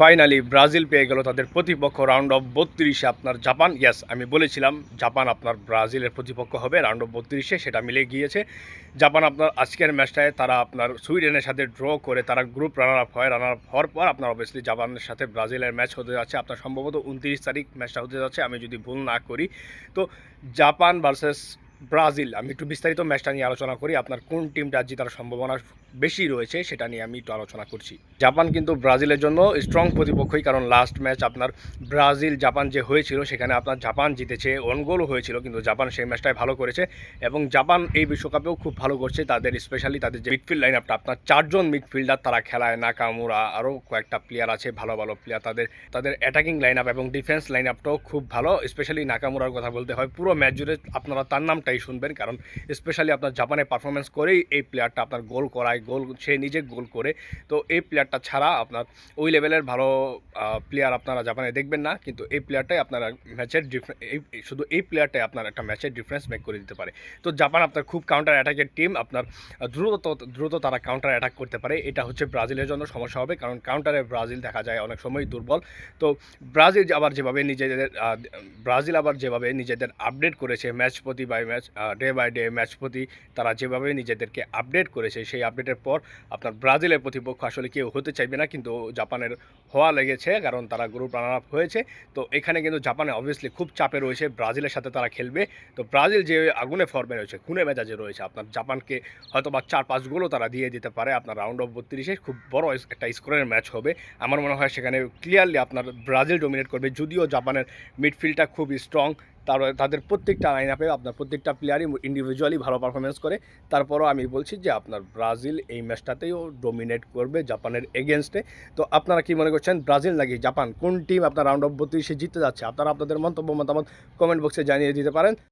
Finally Brazil পেয়ে গেল তাদের প্রতিপক্ষ রাউন্ড অফ 32-এ আপনার জাপান। ইয়েস, আমি বলেছিলাম জাপান আপনার ব্রাজিলের প্রতিপক্ষ হবে রাউন্ড অফ 32-এ, সেটা মিলে গিয়েছে। জাপান আপনার আজকের ম্যাচটায় তারা আপনার সুইডেনের সাথে ড্র করে তারা গ্রুপ রানার আপ হয়। রানার আপ হওয়ার পর আপনার অবভিয়াসলি জাপানের সাথে ব্রাজিলের ম্যাচ হতে যাচ্ছে আপনার সম্ভবত 29 তারিখ ম্যাচটা হতে যাচ্ছে, আমি যদি ভুল না করি। তো জাপান ভার্সেস ব্রাজিল, আমি একটু বিস্তারিত ম্যাচটা নিয়ে আলোচনা করি। আপনার কোন টিমটা জেতার সম্ভাবনা বেশি রয়েছে সেটা নিয়ে আমি একটু আলোচনা করছি। জাপান কিন্তু ব্রাজিলের জন্য স্ট্রং প্রতিপক্ষই, কারণ লাস্ট ম্যাচ আপনার ব্রাজিল জাপান যে হয়েছিল সেখানে আপনার জাপান জিতেছে, ওয়ান গোলও হয়েছিল, কিন্তু জাপান সেই ম্যাচটাই ভালো করেছে এবং জাপান এই বিশ্বকাপেও খুব ভালো করছে। তাদের স্পেশালি তাদের যে মিডফিল্ড লাইন আপটা আপনার 4জন মিডফিল্ডার তারা খেলায়, নাকামুরা আরও কয়েকটা প্লেয়ার আছে ভালো ভালো প্লেয়ার। তাদের অ্যাটাকিং লাইন আপ এবং ডিফেন্স লাইন আপটাও খুব ভালো। স্পেশালি নাকামুরার কথা বলতে হয়, পুরো ম্যাচ জুড়ে আপনারা তার নামটাই শুনবেন, কারণ স্পেশালি আপনার জাপানে পারফরমেন্স করেই এই প্লেয়ারটা আপনার গোল করায়, গোল সে নিজে গোল করে। তো এই প্লেয়ারটা ছাড়া আপনার ওই লেভেলের ভালো প্লেয়ার আপনারা জাপানে দেখবেন না, কিন্তু এই প্লেয়ারটাই আপনারা ম্যাচের শুধু এই প্লেয়ারটাই আপনার একটা ম্যাচের ডিফারেন্স মেক করে দিতে পারে। তো জাপান আপনার খুব কাউন্টার অ্যাটাকের টিম, আপনার দ্রুত তারা কাউন্টার অ্যাটাক করতে পারে। এটা হচ্ছে ব্রাজিলের জন্য সমস্যা হবে, কারণ কাউন্টারে ব্রাজিল দেখা যায় অনেক সময় দুর্বল। তো ব্রাজিল আবার যেভাবে নিজেদের আপডেট করেছে ম্যাচ প্রতি by match, day by day match প্রতি তারা যেভাবে নিজেদেরকে আপডেট করেছে, সেই আপডেটের পর আপনার ব্রাজিলের প্রতিপক্ষ আসলে কেউ হতে চাইবে না, কিন্তু জাপানের হওয়া লেগেছে, কারণ তারা গ্রুপ রানার আপ হয়েছে। তো এখানে কিন্তু জাপানে অবভিয়াসলি খুব চাপে রয়েছে, ব্রাজিলের সাথে তারা খেলবে। তো ব্রাজিল যে আগুনে ফর্মে রয়েছে, খুনে মেজাজে রয়েছে, আপনার জাপানকে হয়তো বা 4-5 গোলও তারা দিয়ে দিতে পারে। আপনার রাউন্ড অফ 32-এ খুব বড় একটা স্কোরের ম্যাচ হবে। আমার মনে হয় সেখানে ক্লিয়ারলি আপনার ব্রাজিল ডমিনেট করবে, যদিও জাপানের মিডফিল্ডটা খুব স্ট্রং। তাদের প্রত্যেকটা লাইন আপে আপনার প্রত্যেকটা প্লেয়ারই ইন্ডিভিজুয়ালি ভালো পারফরমেন্স করে। তারপরও আমি বলছি যে আপনার ব্রাজিল এই ম্যাচটাতেও ডোমিনেট করবে জাপানের এগেনস্টে। তো আপনারা কি মনে করছেন, ব্রাজিল নাকি জাপান, কোন টিম আপনার রাউন্ড অফ 32-এ জিততে যাচ্ছে? আপনারা আপনাদের মতামত কমেন্ট বক্সে জানিয়ে দিতে পারেন।